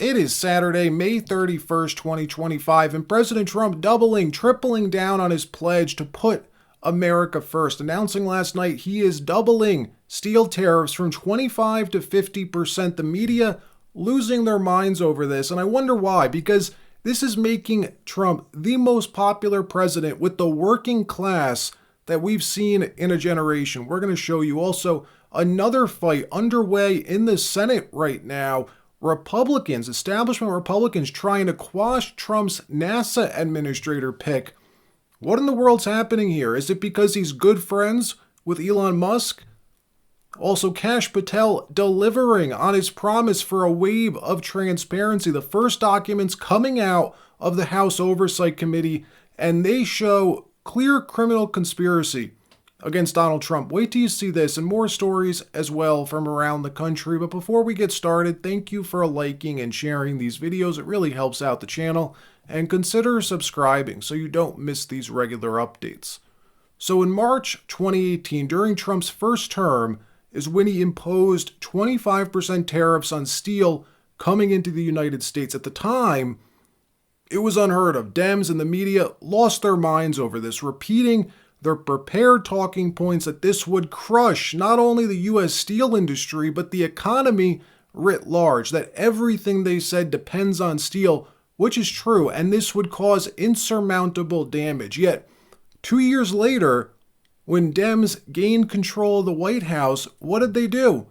It is Saturday, May 31st, 2025, and President Trump doubling, tripling down on his pledge to put America first, announcing last night he is doubling steel tariffs from 25 to 50%. The media losing their minds over this, and I wonder why, because this is making Trump the most popular president with the working class that we've seen in a generation. We're going to show you also another fight underway in the Senate right now. Republicans, establishment Republicans, trying to quash Trump's NASA administrator pick. What in the world's happening here? Is it because he's good friends with Elon Musk? Also, Kash Patel delivering on his promise for a wave of transparency. The first documents coming out of the House Oversight Committee, and they show clear criminal conspiracy against Donald Trump. Wait till you see this and more stories as well from around the country. But before we get started, thank you for liking and sharing these videos. It really helps out the channel. And consider subscribing so you don't miss these regular updates. So in March 2018, during Trump's first term, is when he imposed 25% tariffs on steel coming into the United States. At the time, it was unheard of. Dems and the media lost their minds over this, repeating their prepared talking points that this would crush not only the U.S. steel industry, but the economy writ large, that everything they said depends on steel, which is true, and this would cause insurmountable damage. Yet, 2 years later, when Dems gained control of the White House, what did they do?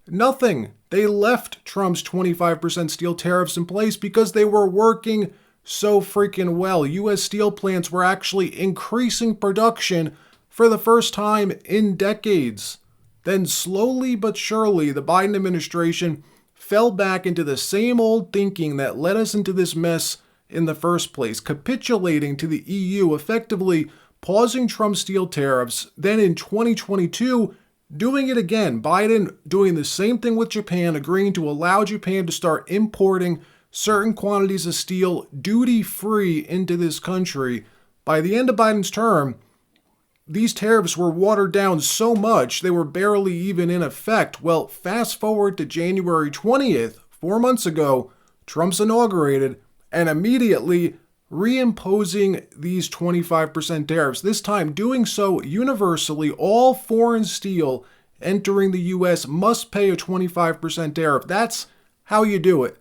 Nothing. They left Trump's 25% steel tariffs in place because they were working so freaking well. U.S. steel plants were actually increasing production for the first time in decades. Then slowly but surely, the Biden administration fell back into the same old thinking that led us into this mess in the first place, capitulating to the EU, effectively pausing Trump's steel tariffs. Then in 2022, doing it again. Biden doing the same thing with Japan, agreeing to allow Japan to start importing certain quantities of steel duty-free into this country. By the end of Biden's term, these tariffs were watered down so much they were barely even in effect. Well, fast forward to January 20th, 4 months ago, Trump's inaugurated and immediately reimposing these 25% tariffs, this time doing so universally. All foreign steel entering the U.S. must pay a 25% tariff. That's how you do it.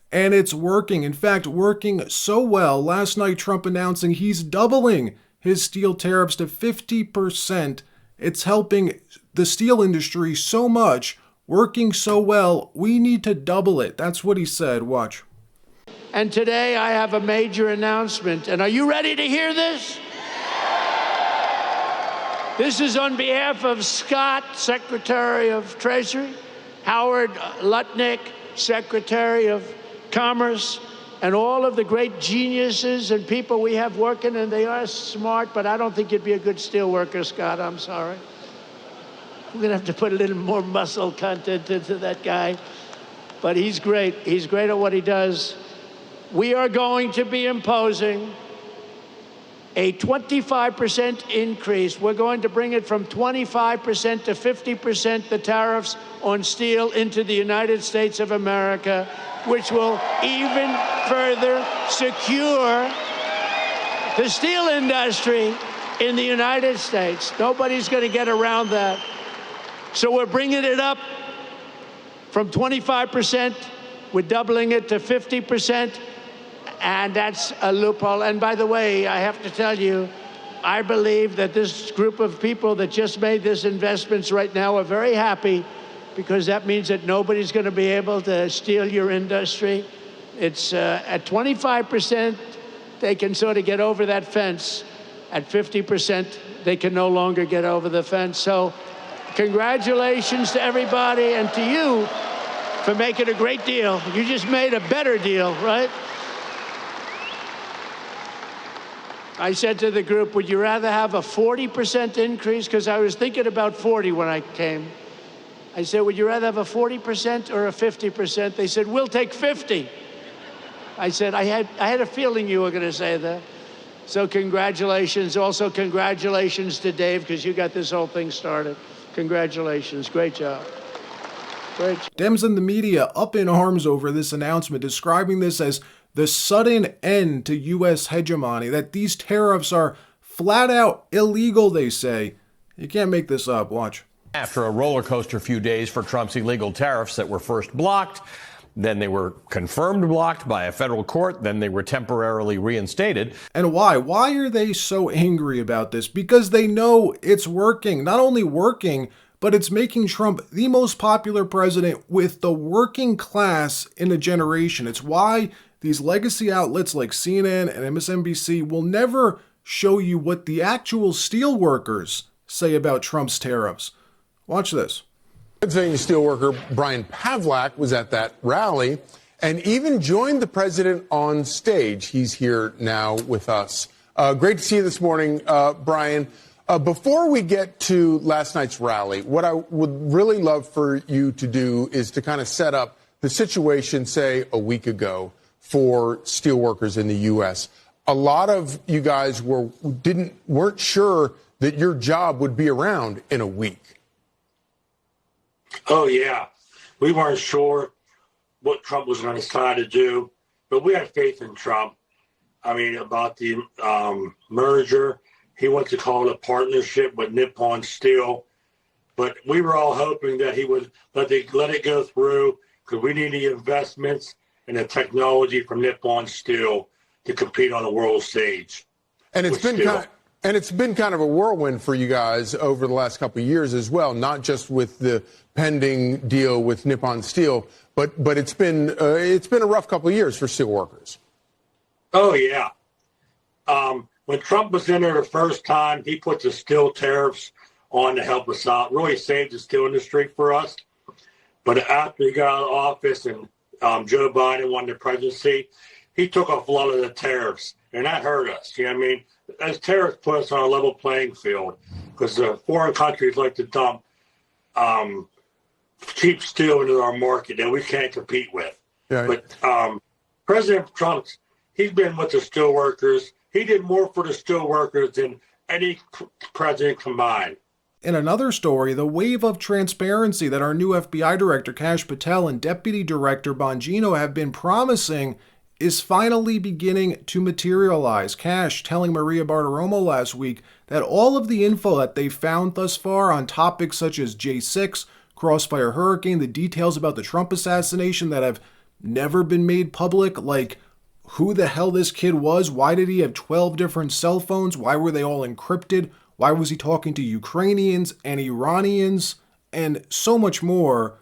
And it's working. In fact, working so well. Last night, Trump announcing he's doubling his steel tariffs to 50%. It's helping the steel industry so much, working so well, we need to double it. That's what he said. Watch. And today I have a major announcement. And are you ready to hear this? This is on behalf of Scott, Secretary of Treasury, Howard Lutnick, Secretary of Commerce, and all of the great geniuses and people we have working, and they are smart, but I don't think you'd be a good steel worker, Scott. I'm sorry. I'm going to have to put a little more muscle content into that guy. But he's great. He's great at what he does. We are going to be imposing a 25% increase. We're going to bring it from 25% to 50%, the tariffs on steel into the United States of America, which will even further secure the steel industry in the United States. Nobody's going to get around that. So we're bringing it up from 25%. We're doubling it to 50%. And that's a loophole. And by the way, I have to tell you, I believe that this group of people that just made these investments right now are very happy, because that means that nobody's going to be able to steal your industry. It's at 25%, they can sort of get over that fence. At 50%, they can no longer get over the fence. So congratulations to everybody, and to you for making a great deal. You just made a better deal, right? I said to the group, would you rather have a 40% increase? Because I was thinking about 40 when I came. I said, would you rather have a 40% or a 50%? They said, we'll take 50. I said, I had a feeling you were going to say that. So congratulations. Also, congratulations to Dave, because you got this whole thing started. Congratulations. Great job. Great. Dems and the media up in arms over this announcement, describing this as the sudden end to U.S. hegemony, that these tariffs are flat out illegal, they say. You can't make this up. Watch. After a roller coaster few days for Trump's illegal tariffs that were first blocked, then they were confirmed blocked by a federal court, then they were temporarily reinstated. And why? Why are they so angry about this? Because they know it's working. Not only working, but it's making Trump the most popular president with the working class in a generation. It's why these legacy outlets like CNN and MSNBC will never show you what the actual steel workers say about Trump's tariffs. Watch this. Pennsylvania steelworker Brian Pavlak was at that rally and even joined the president on stage. He's here now with us. Great to see you this morning, Brian. Before we get to last night's rally, what I would really love for you to do is to kind of set up the situation, say, a week ago for steelworkers in the U.S. A lot of you guys weren't sure that your job would be around in a week. Oh, yeah. We weren't sure what Trump was going to decide to do, but we had faith in Trump. I mean, about the merger, he wants to call it a partnership with Nippon Steel, but we were all hoping that he would let it go through because we need the investments and the technology from Nippon Steel to compete on the world stage. And it's been kind of a whirlwind for you guys over the last couple of years as well, not just with the pending deal with Nippon Steel, but it's been a rough couple of years for steel workers. Oh, yeah. When Trump was in there the first time, he put the steel tariffs on to help us out, really saved the steel industry for us. But after he got out of office and Joe Biden won the presidency, he took off a lot of the tariffs, and that hurt us. You know what I mean? As tariffs put us on a level playing field because foreign countries like to dump cheap steel into our market that we can't compete with. Yeah. But President Trump, he's been with the steel workers. He did more for the steel workers than any president combined. In another story, the wave of transparency that our new FBI director Kash Patel and Deputy Director Bongino have been promising is finally beginning to materialize. Kash telling Maria Bartiromo last week that all of the info that they found thus far on topics such as J6, Crossfire Hurricane, the details about the Trump assassination that have never been made public, like who the hell this kid was, why did he have 12 different cell phones, why were they all encrypted, why was he talking to Ukrainians and Iranians, and so much more.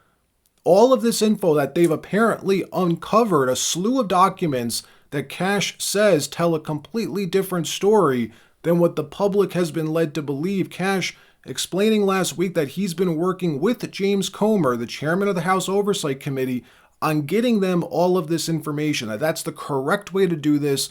All of this info that they've apparently uncovered, a slew of documents that Kash says tell a completely different story than what the public has been led to believe. Kash explaining last week that he's been working with James Comer, the chairman of the House Oversight Committee, on getting them all of this information, that that's the correct way to do this,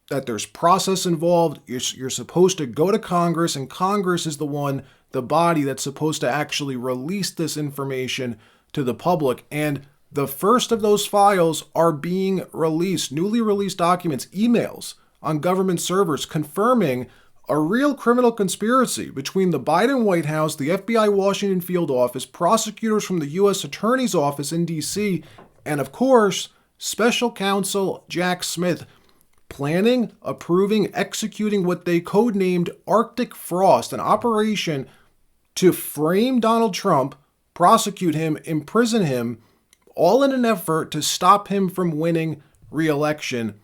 that there's process involved. You're supposed to go to Congress, and Congress is the body that's supposed to actually release this information to the public. And the first of those files are being released, newly released documents, emails on government servers confirming a real criminal conspiracy between the Biden White House, the FBI Washington Field Office, prosecutors from the U.S. Attorney's Office in D.C., and of course, Special Counsel Jack Smith, planning, approving, executing what they codenamed Arctic Frost, an operation to frame Donald Trump, prosecute him, imprison him, all in an effort to stop him from winning re-election.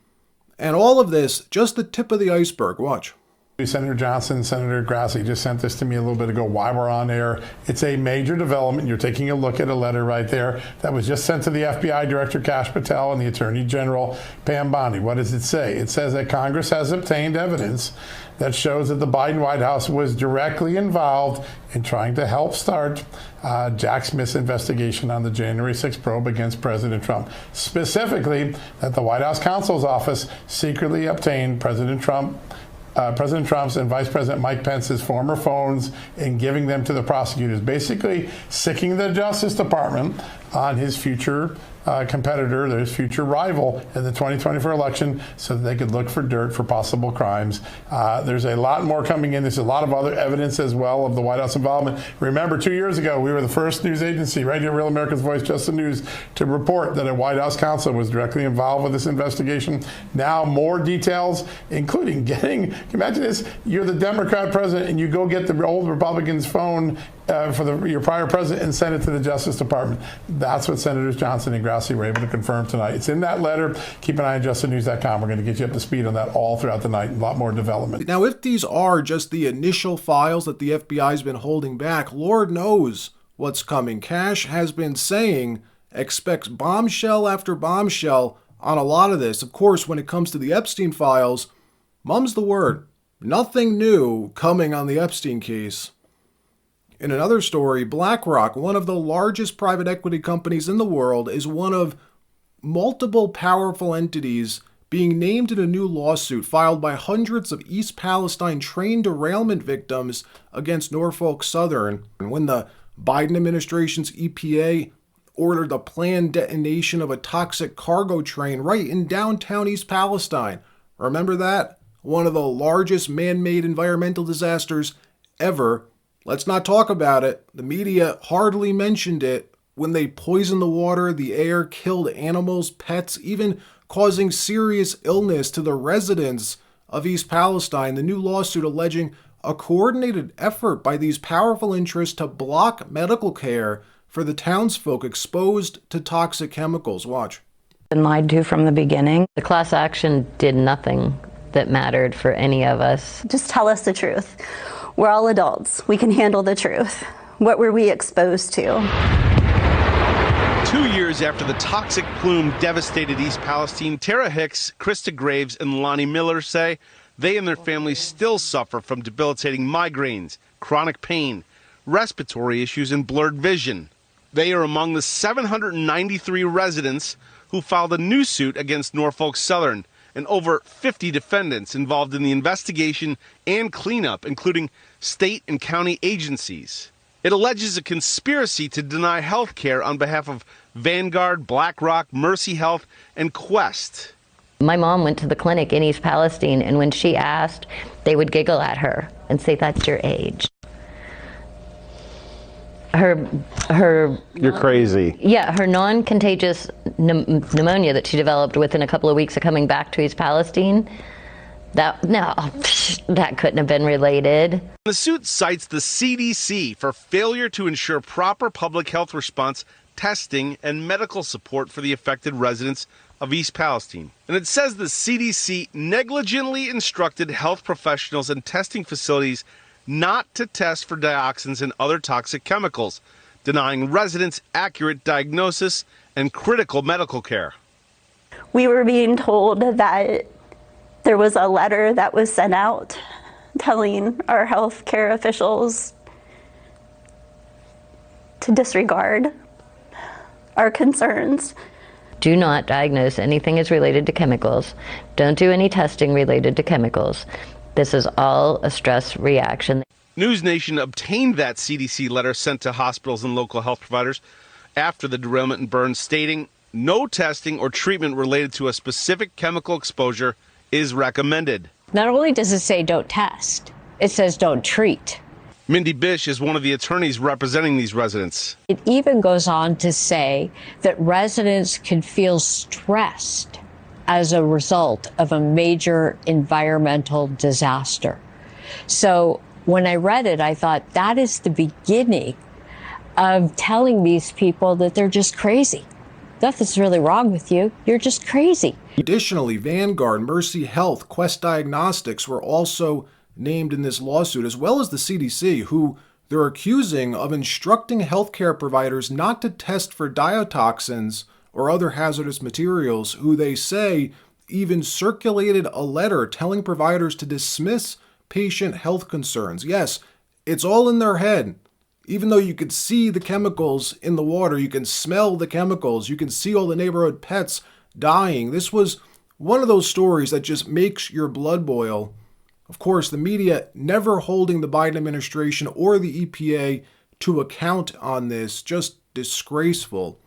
And all of this, just the tip of the iceberg. Watch. Senator Johnson, Senator Grassley just sent this to me a little bit ago while we're on air. It's a major development. You're taking a look at a letter right there that was just sent to the FBI Director Kash Patel and the Attorney General Pam Bondi. What does it say? It says that Congress has obtained evidence that shows that the Biden White House was directly involved in trying to help start Jack Smith's investigation on the January 6th probe against President Trump. Specifically, that the White House counsel's office secretly obtained President Trump's and Vice President Mike Pence's former phones and giving them to the prosecutors, basically sicking the Justice Department on his future competitor, their future rival in the 2024 election, so that they could look for dirt for possible crimes. There's a lot more coming in. There's a lot of other evidence as well of the White House involvement. Remember, 2 years ago, we were the first news agency, right here, Real America's Voice, Just the News, to report that a White House counsel was directly involved with this investigation. Now, more details, including getting, imagine this, you're the Democrat president and you go get the old Republican's phone for your prior president and send it to the Justice Department. That's what Senators Johnson and Grassley were able to confirm tonight. It's in that letter. Keep an eye on justthenews.com. We're going to get you up to speed on that all throughout the night. A lot more development. Now, if these are just the initial files that the FBI has been holding back, Lord knows what's coming. Cash has been saying expects bombshell after bombshell on a lot of this. Of course, when it comes to the Epstein files, mum's the word. Nothing new coming on the Epstein case. In another story, BlackRock, one of the largest private equity companies in the world, is one of multiple powerful entities being named in a new lawsuit filed by hundreds of East Palestine train derailment victims against Norfolk Southern. And when the Biden administration's EPA ordered the planned detonation of a toxic cargo train right in downtown East Palestine. Remember that? One of the largest man-made environmental disasters ever. Let's not talk about it. The media hardly mentioned it when they poisoned the water, the air, killed animals, pets, even causing serious illness to the residents of East Palestine. The new lawsuit alleging a coordinated effort by these powerful interests to block medical care for the townsfolk exposed to toxic chemicals. Watch. Been lied to from the beginning. The class action did nothing that mattered for any of us. Just tell us the truth. We're all adults. We can handle the truth. What were we exposed to? 2 years after the toxic plume devastated East Palestine, Tara Hicks, Krista Graves, and Lonnie Miller say they and their families still suffer from debilitating migraines, chronic pain, respiratory issues, and blurred vision. They are among the 793 residents who filed a new suit against Norfolk Southern and over 50 defendants involved in the investigation and cleanup, including state and county agencies. It alleges a conspiracy to deny health care on behalf of Vanguard, BlackRock, Mercy Health, and Quest. My mom went to the clinic in East Palestine, and when she asked, they would giggle at her and say, "That's your age." You're crazy. Yeah, her non-contagious pneumonia that she developed within a couple of weeks of coming back to East Palestine, that couldn't have been related. The suit cites the CDC for failure to ensure proper public health response, testing, and medical support for the affected residents of East Palestine. And it says the CDC negligently instructed health professionals and testing facilities not to test for dioxins and other toxic chemicals, denying residents accurate diagnosis and critical medical care. We were being told that there was a letter that was sent out telling our healthcare officials to disregard our concerns. Do not diagnose anything as related to chemicals. Don't do any testing related to chemicals. This is all a stress reaction. News Nation obtained that CDC letter sent to hospitals and local health providers after the derailment in Burns, stating no testing or treatment related to a specific chemical exposure is recommended. Not only does it say don't test, it says don't treat. Mindy Bish is one of the attorneys representing these residents. It even goes on to say that residents can feel stressed as a result of a major environmental disaster. So when I read it, I thought that is the beginning of telling these people that they're just crazy. Nothing's really wrong with you. You're just crazy. Additionally, Vanguard, Mercy Health, Quest Diagnostics were also named in this lawsuit, as well as the CDC, who they're accusing of instructing healthcare providers not to test for diotoxins or other hazardous materials, who they say even circulated a letter telling providers to dismiss patient health concerns. Yes, it's all in their head. Even though you could see the chemicals in the water, you can smell the chemicals, you can see all the neighborhood pets dying. This was one of those stories that just makes your blood boil. Of course, the media never holding the Biden administration or the EPA to account on this, just disgraceful.